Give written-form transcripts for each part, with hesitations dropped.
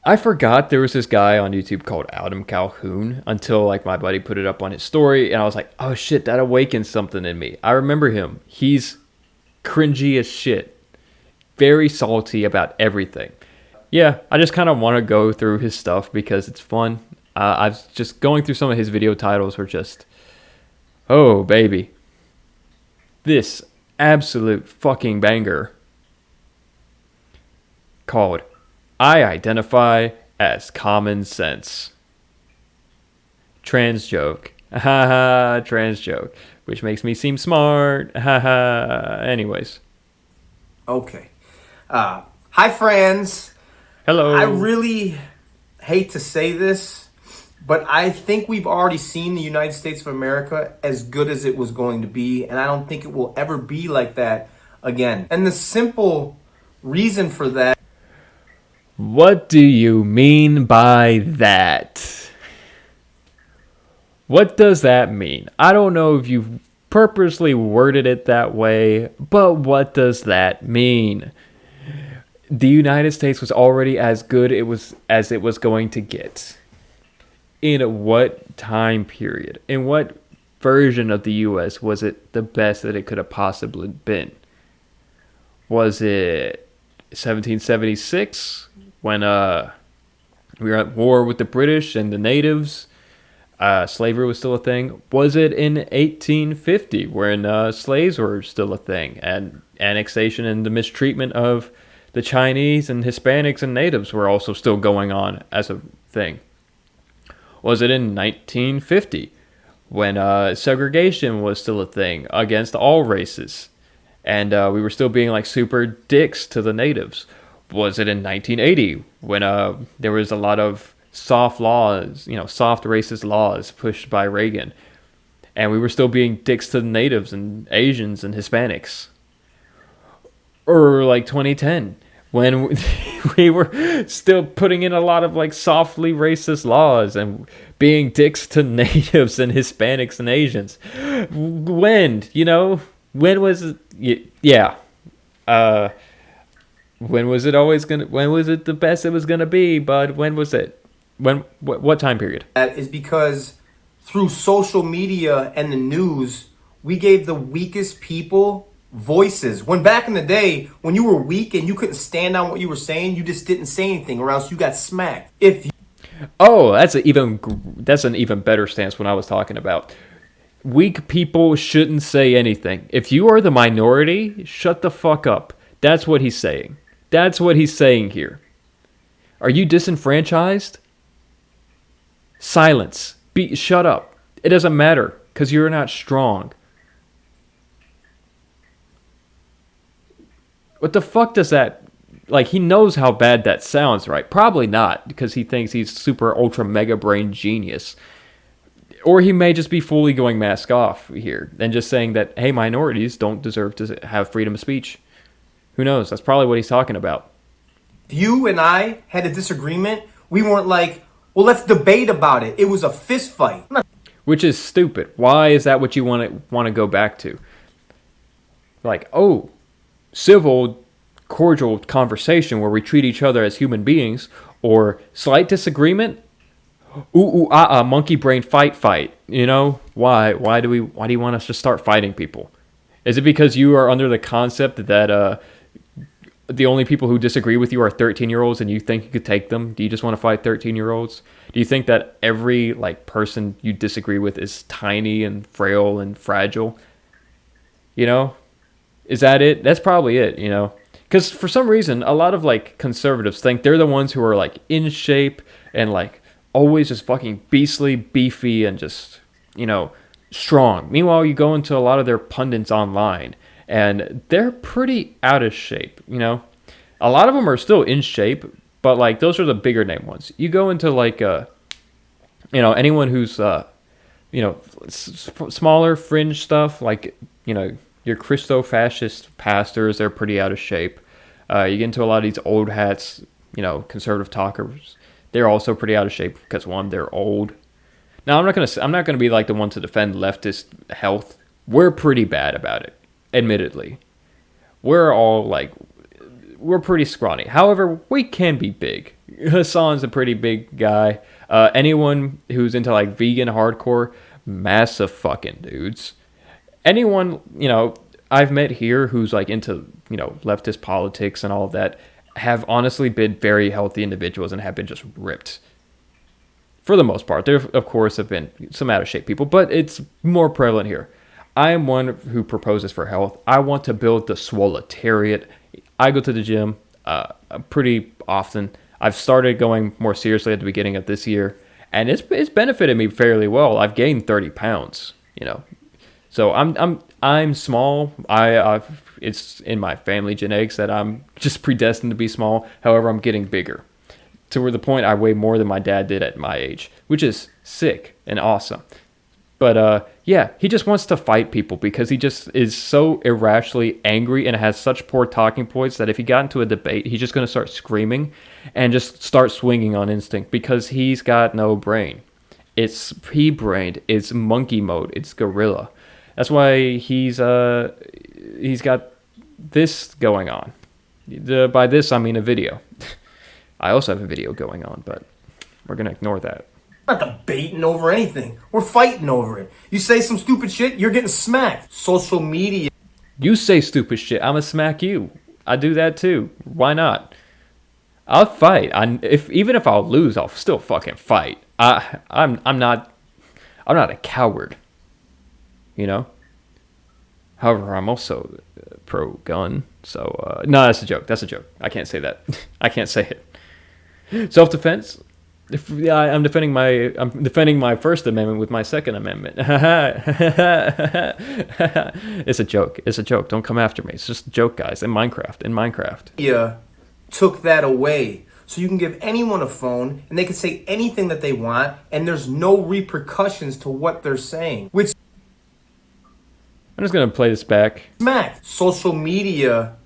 I forgot there was this guy on YouTube called Adam Calhoun until like my buddy put it up on his story, and I was like, oh shit, that awakened something in me. I remember him. He's cringy as shit, very salty about everything. Yeah, I just kind of want to go through his stuff because it's fun. I've just going through some of his video titles were just, oh baby, this absolute fucking banger called I identify as common sense. Trans joke. Haha, trans joke. Which makes me seem smart. Haha. Anyways. Okay. Hi, friends. I Hello. really hate to say this, but I think we've already seen the United States of America as good as it was going to be, and I don't think it will ever be like that again. And the simple reason for that. What do you mean by that? What does that mean? I don't know if you've purposely worded it that way, but what does that mean? The United States was already as good as it was going to get. In what time period? In what version of the US was it the best that it could have possibly been? Was it 1776 when we were at war with the British and the natives? Slavery was still a thing. Was it in 1850 when slaves were still a thing and annexation and the mistreatment of the Chinese and Hispanics and natives were also still going on as a thing? Was it in 1950 when segregation was still a thing against all races and we were still being like super dicks to the natives? Was it in 1980 when there was a lot of soft laws, soft racist laws pushed by Reagan, and we were still being dicks to the natives and Asians and Hispanics? Or like 2010 when we were still putting in a lot of like softly racist laws and being dicks to natives and Hispanics and Asians? When was it? Yeah. When was it always gonna? When was it the best it was gonna be, bud? When was it? What time period? That is because through social media and the news, we gave the weakest people voices. When back in the day, when you were weak and you couldn't stand on what you were saying, you just didn't say anything or else you got smacked. Oh, that's an even better stance when I was talking about. Weak people shouldn't say anything. If you are the minority, shut the fuck up. That's what he's saying. That's what he's saying here. Are you disenfranchised? Silence. Shut up. It doesn't matter because you're not strong. What the fuck does that... Like, he knows how bad that sounds, right? Probably not, because he thinks he's super ultra mega brain genius. Or he may just be fully going mask off here and just saying that, hey, minorities don't deserve to have freedom of speech. Who knows? That's probably what he's talking about. If you and I had a disagreement, we weren't like, well, let's debate about it. It was a fist fight. Which is stupid. Why is that what you want to go back to? Like, oh, civil, cordial conversation where we treat each other as human beings, or slight disagreement? Monkey brain fight. Why? Why do you want us to start fighting people? Is it because you are under the concept that the only people who disagree with you are 13-year-olds and you think you could take them? Do you just want to fight 13-year-olds? Do you think that every person you disagree with is tiny and frail and fragile? Is that it? That's probably it, Because for some reason, a lot of conservatives think they're the ones who are in shape and always just fucking beastly, beefy, and just, strong. Meanwhile, you go into a lot of their pundits online and they're pretty out of shape, A lot of them are still in shape, but those are the bigger name ones. You go into anyone who's smaller fringe stuff, your Christo-fascist pastors, they're pretty out of shape. You get into a lot of these old hats, conservative talkers. They're also pretty out of shape because one, they're old. Now, I'm not gonna be the one to defend leftist health. We're pretty bad about it, admittedly. We're all we're pretty scrawny. However, we can be big. Hassan's a pretty big guy. Anyone who's into like vegan hardcore, massive fucking dudes. Anyone, I've met here who's like into, leftist politics and all of that have honestly been very healthy individuals and have been just ripped. For the most part. There, of course, have been some out of shape people, but it's more prevalent here. I am one who proposes for health. I want to build the swoletariat. I go to the gym pretty often. I've started going more seriously at the beginning of this year, and it's benefited me fairly well. I've gained 30 pounds, So I'm small. It's in my family genetics that I'm just predestined to be small. However, I'm getting bigger to where the point I weigh more than my dad did at my age, which is sick and awesome. But yeah, he just wants to fight people because he just is so irrationally angry and has such poor talking points that if he got into a debate, he's just going to start screaming and just start swinging on instinct because he's got no brain. It's pea-brained. It's monkey mode. It's gorilla. That's why he's got this going on. By this, I mean a video. I also have a video going on, but we're going to ignore that. We're not debating over anything. We're fighting over it. You say some stupid shit, you're getting smacked. Social media. You say stupid shit, I'm going to smack you. I do that too. Why not? I'll fight. Even if I'll lose, I'll still fucking fight. I'm not a coward. However, I'm also pro-gun. So, no, that's a joke. That's a joke. I can't say that. I can't say it. Self-defense? I'm defending my First Amendment with my Second Amendment. It's a joke. It's a joke. Don't come after me. It's just a joke, guys. In Minecraft. Yeah, took that away. So you can give anyone a phone and they can say anything that they want and there's no repercussions to what they're saying. Which I'm just going to play this back. Smack. Social media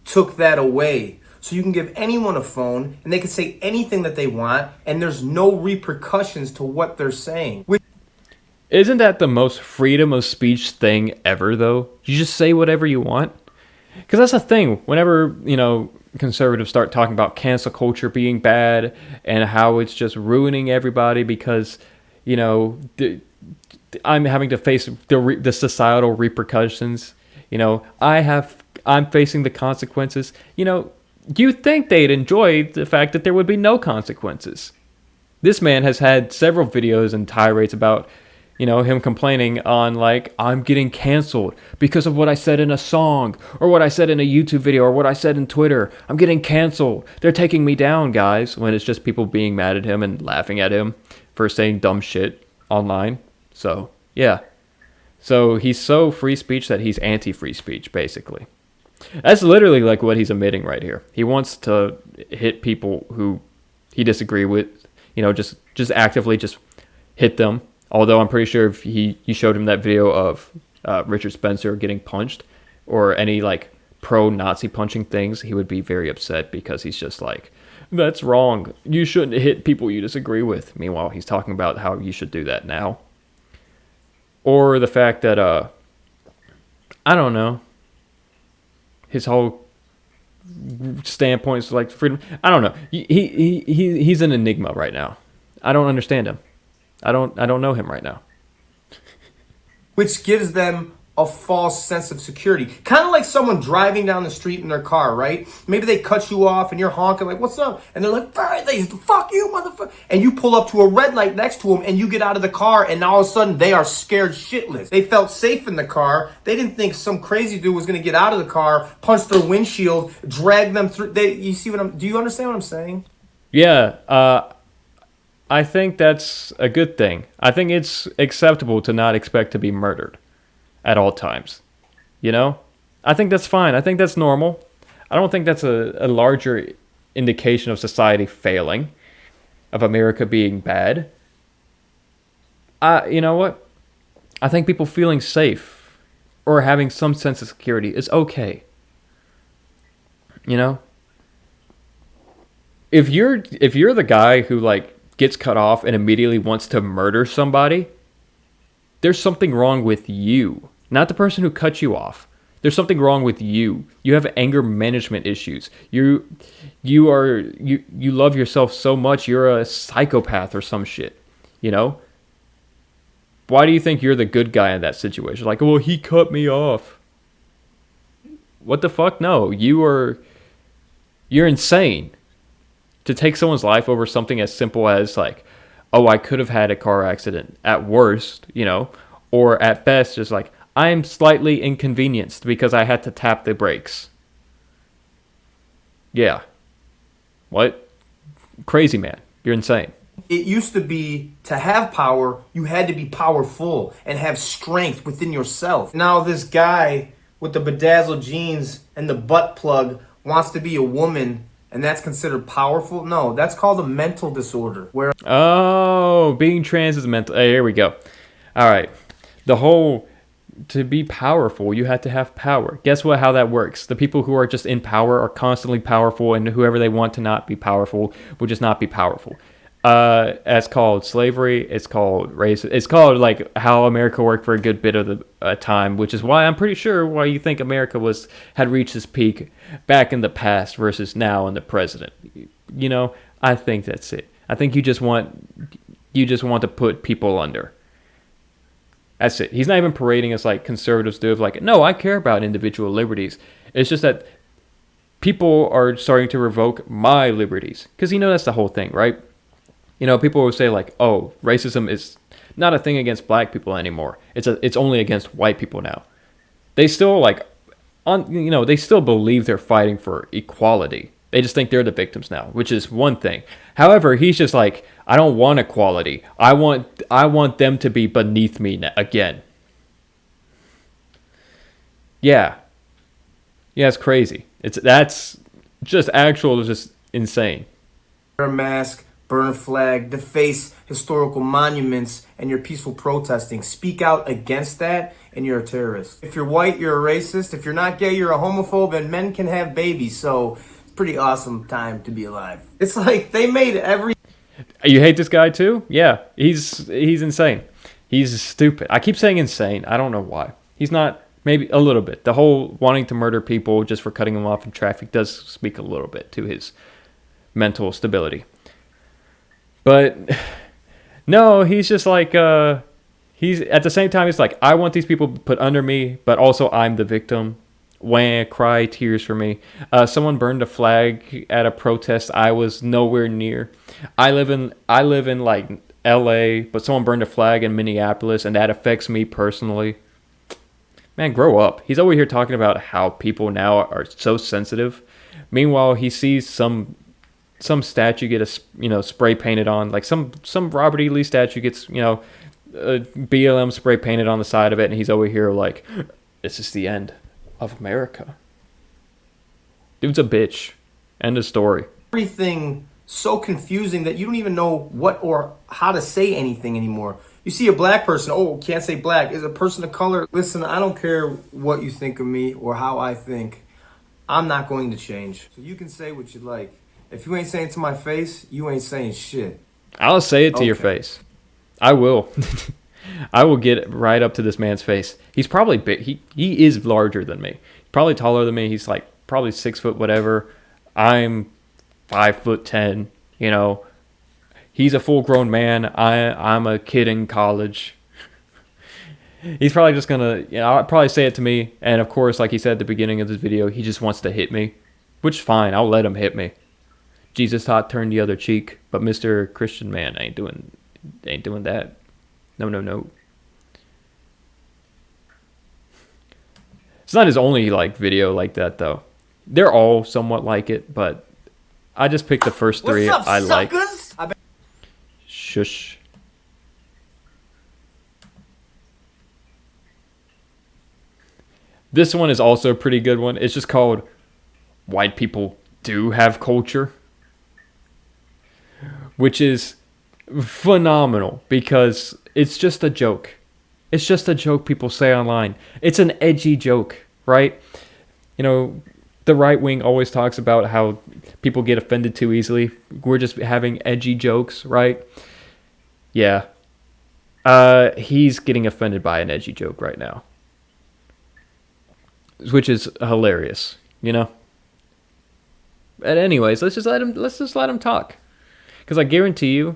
took that away. So you can give anyone a phone and they can say anything that they want and there's no repercussions to what they're saying. Isn't that the most freedom of speech thing ever, though? You just say whatever you want? Because that's the thing. Whenever, conservatives start talking about cancel culture being bad and how it's just ruining everybody because, I'm having to face the societal repercussions. I'm facing the consequences. You'd think they'd enjoy the fact that there would be no consequences. This man has had several videos and tirades about, him complaining on I'm getting canceled because of what I said in a song or what I said in a YouTube video or what I said in Twitter. I'm getting canceled. They're taking me down, guys, when it's just people being mad at him and laughing at him for saying dumb shit online. So, yeah. So he's so free speech that he's anti-free speech, basically. That's literally what he's admitting right here. He wants to hit people who he disagree with, just actively just hit them. Although I'm pretty sure if you showed him that video of Richard Spencer getting punched or any pro-Nazi punching things, he would be very upset because he's just that's wrong. You shouldn't hit people you disagree with. Meanwhile, he's talking about how you should do that now. Or the fact that, I don't know, his whole standpoint is freedom. I don't know. He's an enigma right now. I don't understand him. I don't know him right now. Which gives them a false sense of security. Kind of like someone driving down the street in their car, right? Maybe they cut you off and you're honking what's up? And they're like, fuck you, motherfucker. And you pull up to a red light next to them and you get out of the car and all of a sudden they are scared shitless. They felt safe in the car. They didn't think some crazy dude was going to get out of the car, punch their windshield, drag them through. Do you understand what I'm saying? Yeah, I think that's a good thing. I think it's acceptable to not expect to be murdered at all times. I think that's fine. I think that's normal. I don't think that's a larger indication of society failing, of America being bad. You know what? I think people feeling safe or having some sense of security is okay. If you're the guy who gets cut off and immediately wants to murder somebody, there's something wrong with you, not the person who cut you off. There's something wrong with you. You have anger management issues. You love yourself so much. You're a psychopath or some shit. You know? Why do you think you're the good guy in that situation? Like, well, he cut me off. What the fuck? No, you're insane to take someone's life over something as simple as like, oh, I could have had a car accident at worst, you know, or at best just like, I'm slightly inconvenienced because I had to tap the brakes. Yeah. What? Crazy, man. You're insane. It used to be to have power, you had to be powerful and have strength within yourself. Now this guy with the bedazzled jeans and the butt plug wants to be a woman, and that's considered powerful? No, that's called a mental disorder. Where being trans is mental. Hey, here we go. All right. The whole to be powerful, you have to have power. Guess what? How that works? The people who are just in power are constantly powerful, and whoever they want to not be powerful will just not be powerful. It's called slavery. It's called race. It's called like how America worked for a good bit of the time, which is why I'm pretty sure why you think America had reached its peak back in the past versus now in the present. You know, I think that's it. I think you just want to put people under. That's it. He's not even parading us like conservatives do. Of like, no, I care about individual liberties. It's just that people are starting to revoke my liberties because you know that's the whole thing, right? You know, people will say like, oh, racism is not a thing against black people anymore. It's only against white people now. They still they still believe they're fighting for equality. They just think they're the victims now, which is one thing. However, he's just like, I don't want equality. I want them to be beneath me again. Yeah. Yeah, it's crazy. That's just insane. wear a mask, burn a flag, deface historical monuments, and you're peaceful protesting. Speak out against that, and you're a terrorist. If you're white, you're a racist. If you're not gay, you're a homophobe, and men can have babies. So it's a pretty awesome time to be alive. It's like they made every... You hate this guy too? Yeah, he's insane. He's stupid. I keep saying insane. I don't know why. He's not. Maybe a little bit. The whole wanting to murder people just for cutting them off in traffic does speak a little bit to his mental stability. But no, he's just like he's at the same time he's like, I want these people put under me, but also I'm the victim. Wah, cry tears for me. Someone burned a flag at a protest I was nowhere near. I live in like LA, but someone burned a flag in Minneapolis and that affects me personally. Man, grow up. He's over here talking about how people now are so sensitive. Meanwhile, he sees some statue get spray painted on, like some Robert E. Lee statue gets BLM spray painted on the side of it, and he's over here like, this is the end of America. Dude's a bitch. End of story. Everything so confusing that you don't even know what or how to say anything anymore. You see a black person, oh, can't say black. Is a person of color? Listen, I don't care what you think of me or how I think. I'm not going to change. So you can say what you like. If you ain't saying it to my face, you ain't saying shit. I'll say it to your face. I will. I will get right up to this man's face. He's probably big. He is larger than me. Probably taller than me. He's like probably 6 foot whatever. I'm 5'10". You know, he's a full grown man. I'm a kid in college. He's probably just gonna, I'll probably say it to me. And of course, like he said at the beginning of this video, he just wants to hit me, which is fine. I'll let him hit me. Jesus taught turn the other cheek, but Mr. Christian man ain't doing that. No. It's not his only video like that though. They're all somewhat like it, but I just picked the first 3 I like. Shush. This one is also a pretty good one. It's just called White People Do Have Culture, which is phenomenal because it's just a joke. It's just a joke people say online. It's an edgy joke, right? You know, the right wing always talks about how people get offended too easily. We're just having edgy jokes, right? Yeah. He's getting offended by an edgy joke right now. which is hilarious, you know. But anyways, let's just let him talk, because I guarantee you,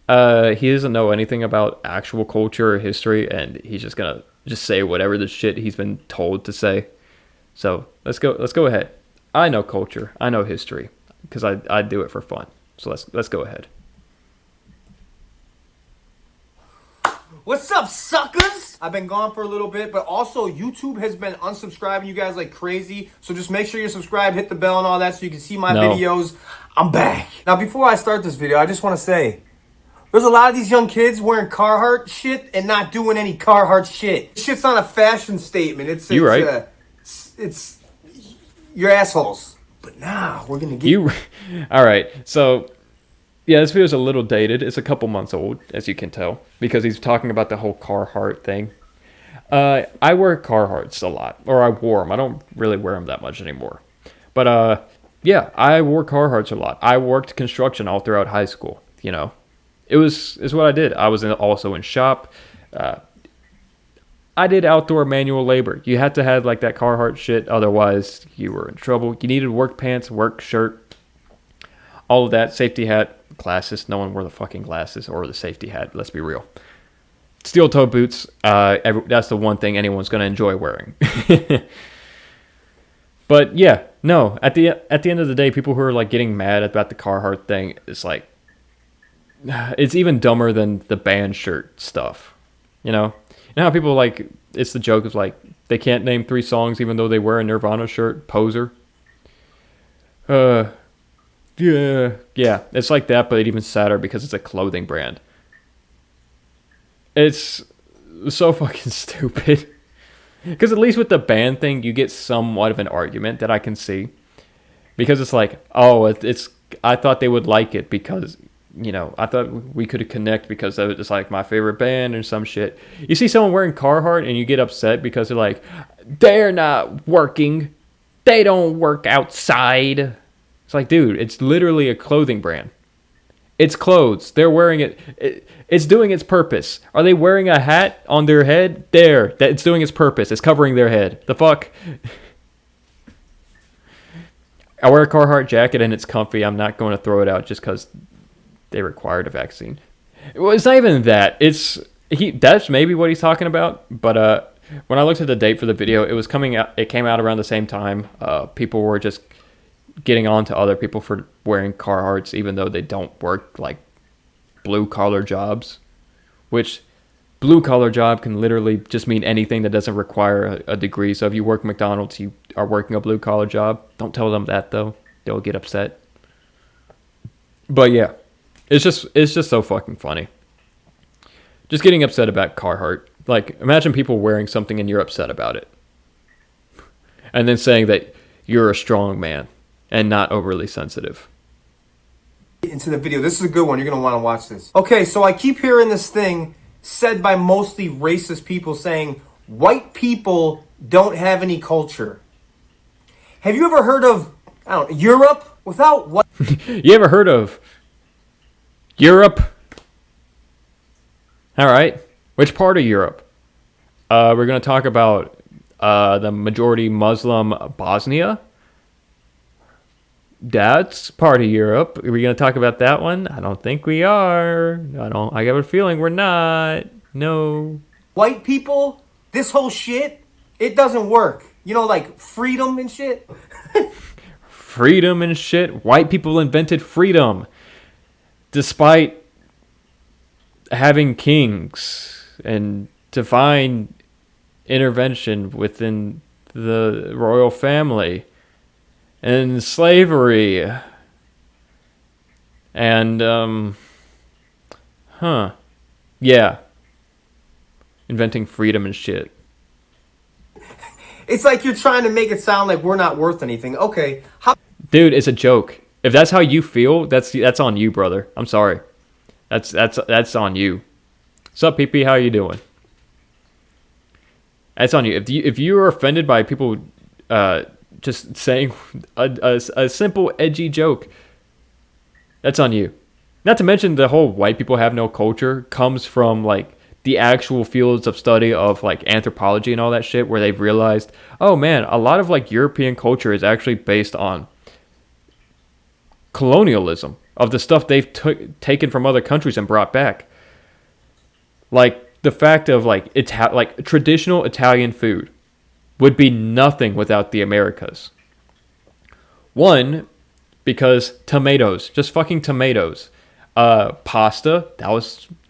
he doesn't know anything about actual culture or history, and he's just gonna just say whatever the shit he's been told to say. So let's go ahead. I know culture, I know history, because I do it for fun. So let's go ahead. What's up, suckers? I've been gone for a little bit, but also YouTube has been unsubscribing you guys like crazy. So just make sure you're subscribed, hit the bell and all that so you can see my videos. I'm back. Now, before I start this video, I just want to say, there's a lot of these young kids wearing Carhartt shit and not doing any Carhartt shit. This shit's not a fashion statement. It's you're assholes. But now we're gonna get you. All right, so. Yeah, this video is a little dated. It's a couple months old, as you can tell, because he's talking about the whole Carhartt thing. I wear Carhartts a lot, or I wore them. I don't really wear them that much anymore. But yeah, I wore Carhartts a lot. I worked construction all throughout high school. You know, it's what I did. I was also in shop. I did outdoor manual labor. You had to have like that Carhartt shit, otherwise you were in trouble. You needed work pants, work shirt, all of that, safety hat. Glasses. No one wore the fucking glasses or the safety hat. Let's be real. Steel toe boots. That's the one thing anyone's going to enjoy wearing. But yeah, no. At the end of the day, people who are like getting mad about the Carhartt thing, it's like, it's even dumber than the band shirt stuff. You know how people like, it's the joke of like they can't name 3 songs even though they wear a Nirvana shirt. Poser. Yeah, it's like that, but even sadder because it's a clothing brand. It's so fucking stupid. Because at least with the band thing, you get somewhat of an argument that I can see. Because it's like, oh, it's I thought they would like it because, you know, I thought we could connect because it's like my favorite band or some shit. You see someone wearing Carhartt and you get upset because they're like, they're not working. They don't work outside. It's like, dude, it's literally a clothing brand. It's clothes. They're wearing it. It's doing its purpose. Are they wearing a hat on their head? It's doing its purpose. It's covering their head. The fuck? I wear a Carhartt jacket and it's comfy. I'm not going to throw it out just because they required a vaccine. Well, it's not even that. That's maybe what he's talking about. But when I looked at the date for the video, it came out around the same time. People were just getting on to other people for wearing Carhartts even though they don't work like blue collar jobs, which blue collar job can literally just mean anything that doesn't require a degree. So if you work McDonald's, you are working a blue collar job. Don't tell them that though. They'll get upset. But yeah, it's just so fucking funny. Just getting upset about Carhartt. Like, imagine people wearing something and you're upset about it. And then saying that you're a strong man and not overly sensitive. Into the video. This is a good one. You're going to want to watch this. Okay, so I keep hearing this thing said by mostly racist people saying white people don't have any culture. Have you ever heard of, I don't know, Europe without what? You ever heard of Europe? All right. Which part of Europe? We're going to talk about the majority Muslim Bosnia. That's part of Europe. Are we going to talk about that one? I don't think we are. I have a feeling we're not. No. White people, this whole shit, it doesn't work. You know, like freedom and shit. Freedom and shit. White people invented freedom. Despite having kings and divine intervention within the royal family. And slavery. And, yeah. Inventing freedom and shit. It's like you're trying to make it sound like we're not worth anything. Okay. Dude, it's a joke. If that's how you feel, that's on you, brother. I'm sorry. That's on you. What's up, PP? How you doing? That's on you. If you are offended by people, just saying a simple edgy joke, that's on you. Not to mention the whole white people have no culture comes from like the actual fields of study of like anthropology and all that shit, where they've realized, oh man, a lot of like European culture is actually based on colonialism of the stuff they've taken from other countries and brought back. Like the fact of like like traditional Italian food would be nothing without the Americas. One, because tomatoes, just fucking tomatoes. Pasta,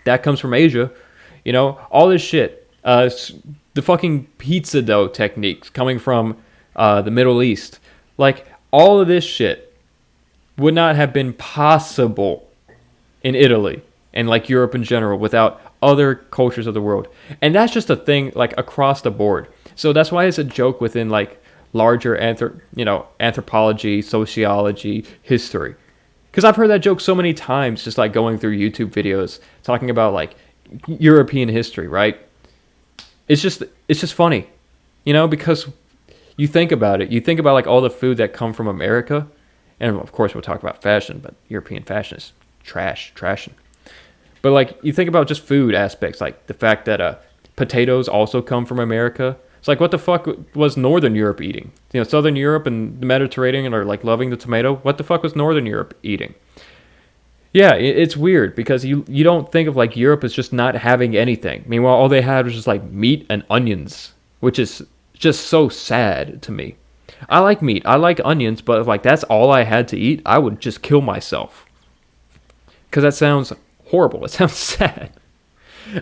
that comes from Asia. You know, all this shit. The fucking pizza dough techniques coming from the Middle East. Like, all of this shit would not have been possible in Italy and like Europe in general without other cultures of the world. And that's just a thing like across the board. So that's why it's a joke within like larger anthropology, sociology, history. Because I've heard that joke so many times just like going through YouTube videos talking about like European history, right? It's just funny, you know, because you think about it. You think about like all the food that come from America, and of course we'll talk about fashion, but European fashion is trashing. But like you think about just food aspects, like the fact that potatoes also come from America. It's like, what the fuck was Northern Europe eating? You know, Southern Europe and the Mediterranean are like loving the tomato. What the fuck was Northern Europe eating? Yeah, it's weird because you don't think of like Europe as just not having anything. Meanwhile, all they had was just like meat and onions, which is just so sad to me. I like meat, I like onions, but if like that's all I had to eat, I would just kill myself. Because that sounds horrible. It sounds sad.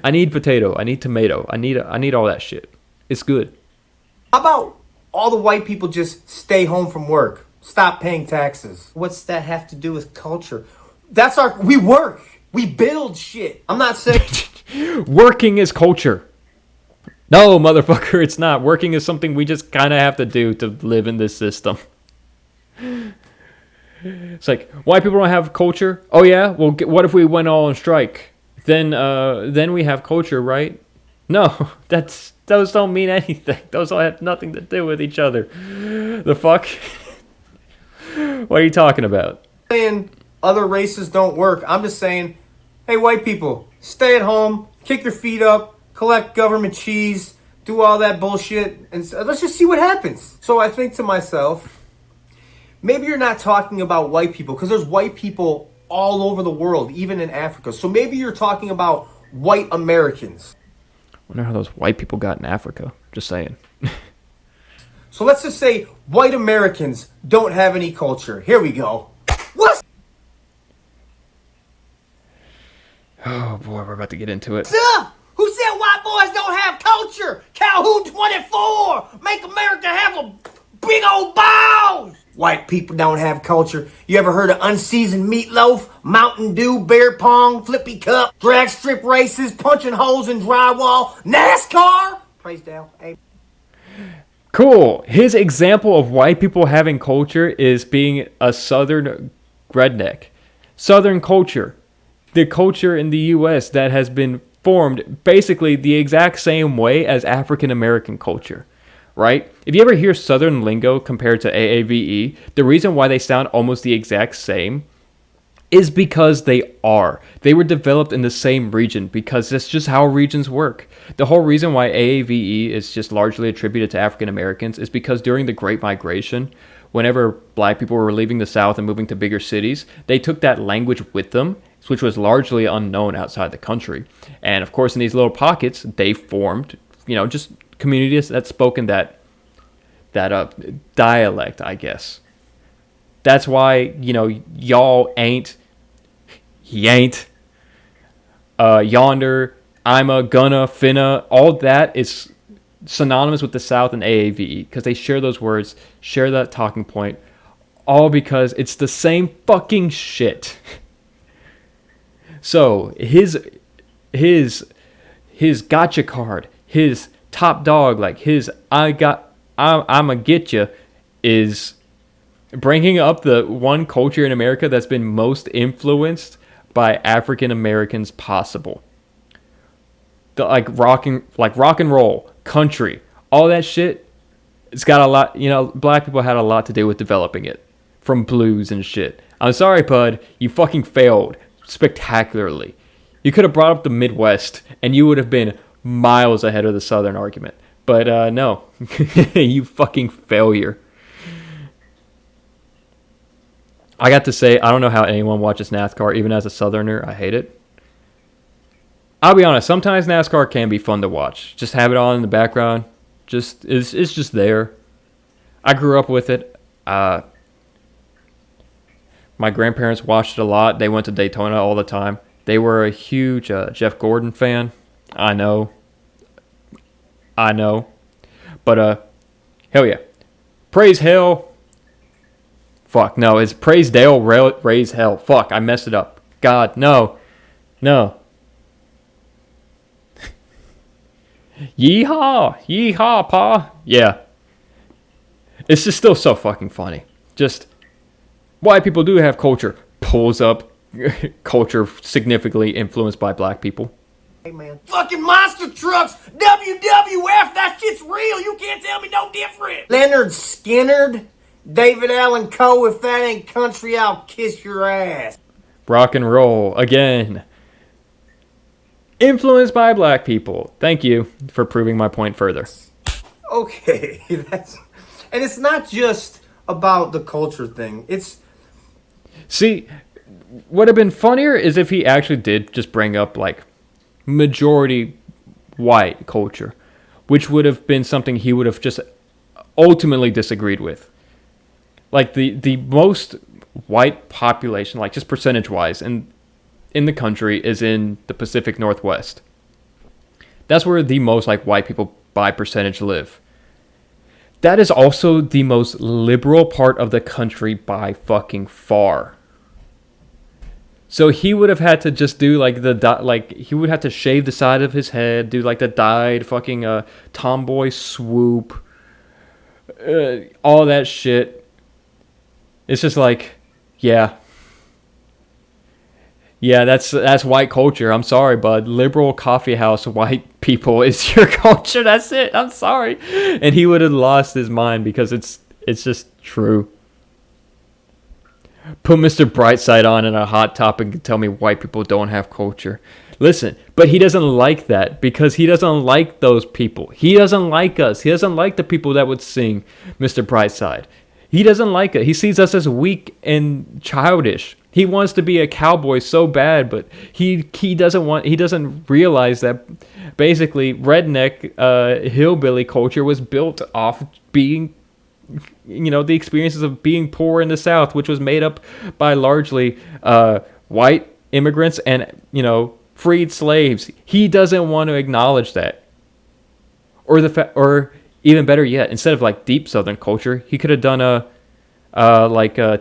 I need potato. I need tomato. I need all that shit. It's good. How about all the white people just stay home from work? Stop paying taxes. What's that have to do with culture? We work. We build shit. I'm not saying... Working is culture. No, motherfucker, it's not. Working is something we just kind of have to do to live in this system. It's like, white people don't have culture? Oh yeah? Well, what if we went all on strike? Then we have culture, right? No, those don't mean anything. Those all have nothing to do with each other. The fuck? What are you talking about? Saying other races don't work. I'm just saying, hey, white people, stay at home, kick your feet up, collect government cheese, do all that bullshit, and let's just see what happens. So I think to myself, maybe you're not talking about white people, because there's white people all over the world, even in Africa. So maybe you're talking about white Americans. I wonder how those white people got in Africa. Just saying. So let's just say white Americans don't have any culture. Here we go. What? Oh boy, we're about to get into it. Who said white boys don't have culture? Calhoun 24! Make America have a big old balls! White people don't have culture. You ever heard of unseasoned meatloaf, Mountain Dew, beer pong, flippy cup, drag strip races, punching holes in drywall, NASCAR? Praise Dale. Hey. Cool. His example of white people having culture is being a southern redneck. Southern culture. The culture in the U.S. that has been formed basically the exact same way as African American culture. Right? If you ever hear Southern lingo compared to AAVE, the reason why they sound almost the exact same is because they are. They were developed in the same region because that's just how regions work. The whole reason why AAVE is just largely attributed to African Americans is because during the Great Migration, whenever black people were leaving the South and moving to bigger cities, they took that language with them, which was largely unknown outside the country. And of course, in these little pockets, they formed, just communities that spoken that dialect, I guess. That's why, y'all ain't, he ain't, yonder, I'm a, gonna, finna, all that is synonymous with the South and AAVE because they share those words, share that talking point, all because it's the same fucking shit. So his gotcha card, his top dog, like his I'ma get you, is bringing up the one culture in America that's been most influenced by African Americans possible. The rock and roll, country, all that shit. It's got a lot. Black people had a lot to do with developing it, from blues and shit. I'm sorry, Pud, you fucking failed spectacularly. You could have brought up the Midwest, and you would have been miles ahead of the Southern argument. But no, you fucking failure. I got to say, I don't know how anyone watches NASCAR, even as a Southerner. I hate it. I'll be honest, sometimes NASCAR can be fun to watch. Just have it on in the background. It's just there. I grew up with it. My grandparents watched it a lot. They went to Daytona all the time. They were a huge Jeff Gordon fan. I know. But, hell yeah. Praise hell. Fuck, no. It's praise Dale, raise hell. Fuck, I messed it up. God, no. Yeehaw, pa. Yeah. It's just still so fucking funny. Just, white people do have culture. Pulls up culture significantly influenced by black people. Hey man, fucking monster trucks, WWF, that shit's real. You can't tell me no different. Leonard Skinner, David Allen Coe, if that ain't country, I'll kiss your ass. Rock and roll again. Influenced by black people. Thank you for proving my point further. Okay, and it's not just about the culture thing. See, would have been funnier is if he actually did just bring up like majority white culture, which would have been something he would have just ultimately disagreed with. Like the most white population, like just percentage wise, in the country is in the Pacific Northwest. That's where the most like white people by percentage live. That is also the most liberal part of the country by fucking far. So he would have had to just do like he would have to shave the side of his head, do like the dyed fucking tomboy swoop, all that shit. It's just like, yeah, that's white culture. I'm sorry, bud. Liberal coffee house white people is your culture. That's it. I'm sorry. And he would have lost his mind because it's just true. Put Mr. Brightside on in a hot topic and tell me white people don't have culture. Listen, but he doesn't like that because he doesn't like those people. He doesn't like us. He doesn't like the people that would sing Mr. Brightside. He doesn't like it. He sees us as weak and childish. He wants to be a cowboy so bad, but he doesn't realize that basically redneck hillbilly culture was built off being, the experiences of being poor in the South, which was made up by largely white immigrants and, freed slaves. He doesn't want to acknowledge that. Or even better yet, instead of like deep Southern culture, he could have done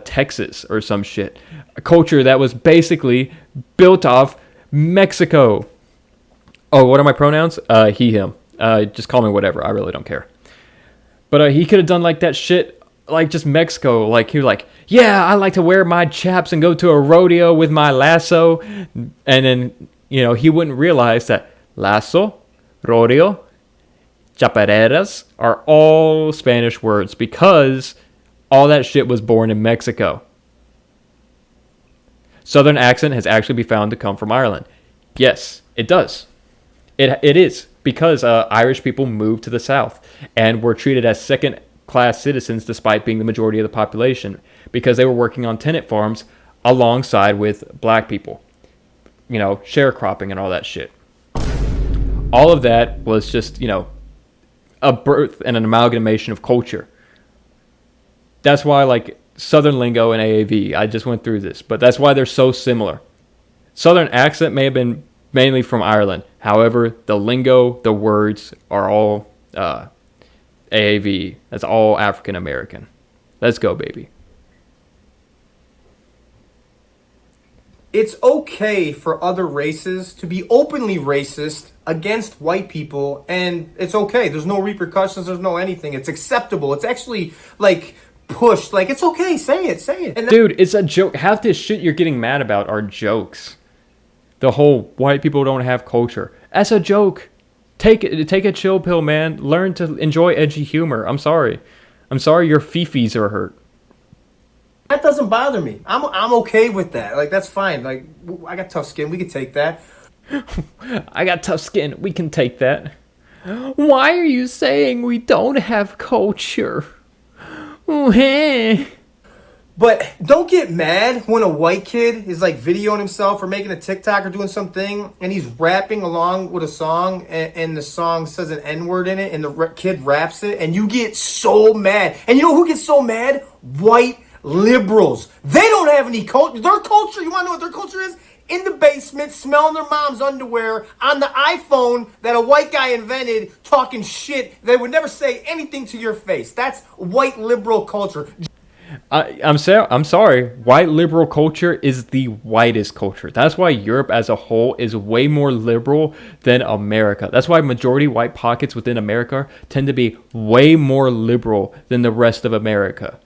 Texas or some shit. A culture that was basically built off Mexico. Oh, what are my pronouns? He, him. Just call me whatever. I really don't care. But he could have done like that shit, like just Mexico. Like he was like, yeah, I like to wear my chaps and go to a rodeo with my lasso. And then, he wouldn't realize that lasso, rodeo, chapareras are all Spanish words because all that shit was born in Mexico. Southern accent has actually been found to come from Ireland. Yes, it does. It is because Irish people moved to the South and were treated as second-class citizens despite being the majority of the population because they were working on tenant farms alongside with black people. Sharecropping and all that shit. All of that was just, a birth and an amalgamation of culture. That's why, like, Southern lingo and AAV, I just went through this, but that's why they're so similar. Southern accent may have been mainly from Ireland. However, the lingo, the words are all AAV. That's all African American. Let's go, baby. It's okay for other races to be openly racist against white people, and it's okay. There's no repercussions. There's no anything. It's acceptable. It's actually, like, pushed. Like, it's okay. Say it. And dude, it's a joke. Half this shit you're getting mad about are jokes. The whole white people don't have culture. That's a joke. Take a chill pill, man. Learn to enjoy edgy humor. I'm sorry your fifis are hurt. That doesn't bother me. I'm okay with that. Like, that's fine. Like, I got tough skin. We could take that. I got tough skin. We can take that. Why are you saying we don't have culture? But don't get mad when a white kid is like videoing himself or making a TikTok or doing something and he's rapping along with a song and the song says an N-word in it and the kid raps it and you get so mad. And you know who gets so mad? White liberals. They don't have any culture. Their culture, you want to know what their culture is? In the basement, smelling their mom's underwear on the iPhone that a white guy invented, talking shit. They would never say anything to your face. That's white liberal culture. I'm sorry. White liberal culture is the whitest culture. That's why Europe as a whole is way more liberal than America. That's why majority white pockets within America tend to be way more liberal than the rest of America.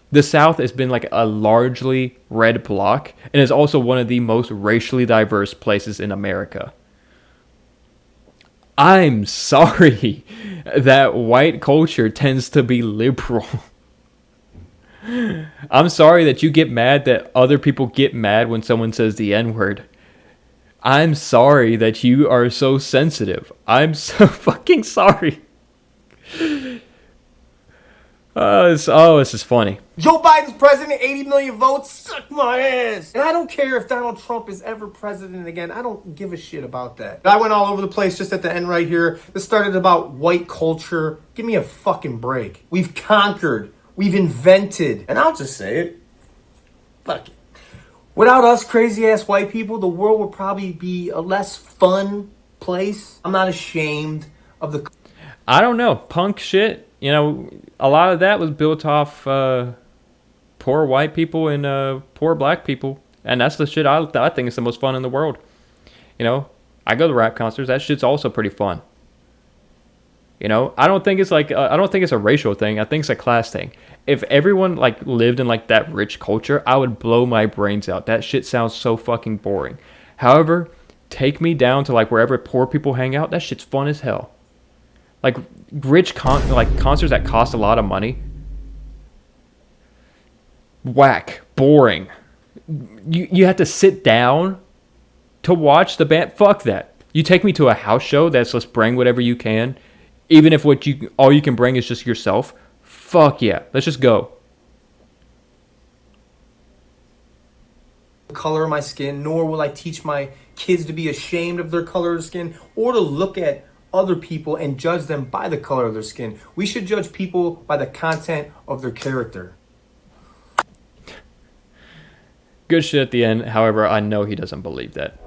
The South has been like a largely red bloc and is also one of the most racially diverse places in America. I'm sorry that white culture tends to be liberal. I'm sorry that you get mad that other people get mad when someone says the N-word. I'm sorry that you are so sensitive. I'm so fucking sorry. This is funny. Joe Biden's president, 80 million votes, suck my ass. And I don't care if Donald Trump is ever president again. I don't give a shit about that. I went all over the place just at the end right here. This started about white culture. Give me a fucking break. We've conquered. We've invented. And I'll just say it. Fuck it. Without us crazy-ass white people, the world would probably be a less fun place. I'm not ashamed of the... I don't know. Punk shit. You know, a lot of that was built off poor white people and poor black people. And that's the shit I think is the most fun in the world. You know, I go to rap concerts. That shit's also pretty fun. You know, I don't think it's a racial thing. I think it's a class thing. If everyone like lived in like that rich culture, I would blow my brains out. That shit sounds so fucking boring. However, take me down to like wherever poor people hang out. That shit's fun as hell. Like concerts that cost a lot of money. Whack, boring. You have to sit down to watch the band. Fuck that. You take me to a house show that's just bring whatever you can, even if all you can bring is just yourself. Fuck yeah, let's just go. Color of my skin, nor will I teach my kids to be ashamed of their color of skin or to look at other people and judge them by the color of their skin. We should judge people by the content of their character. Good shit at the end. However, I know he doesn't believe that.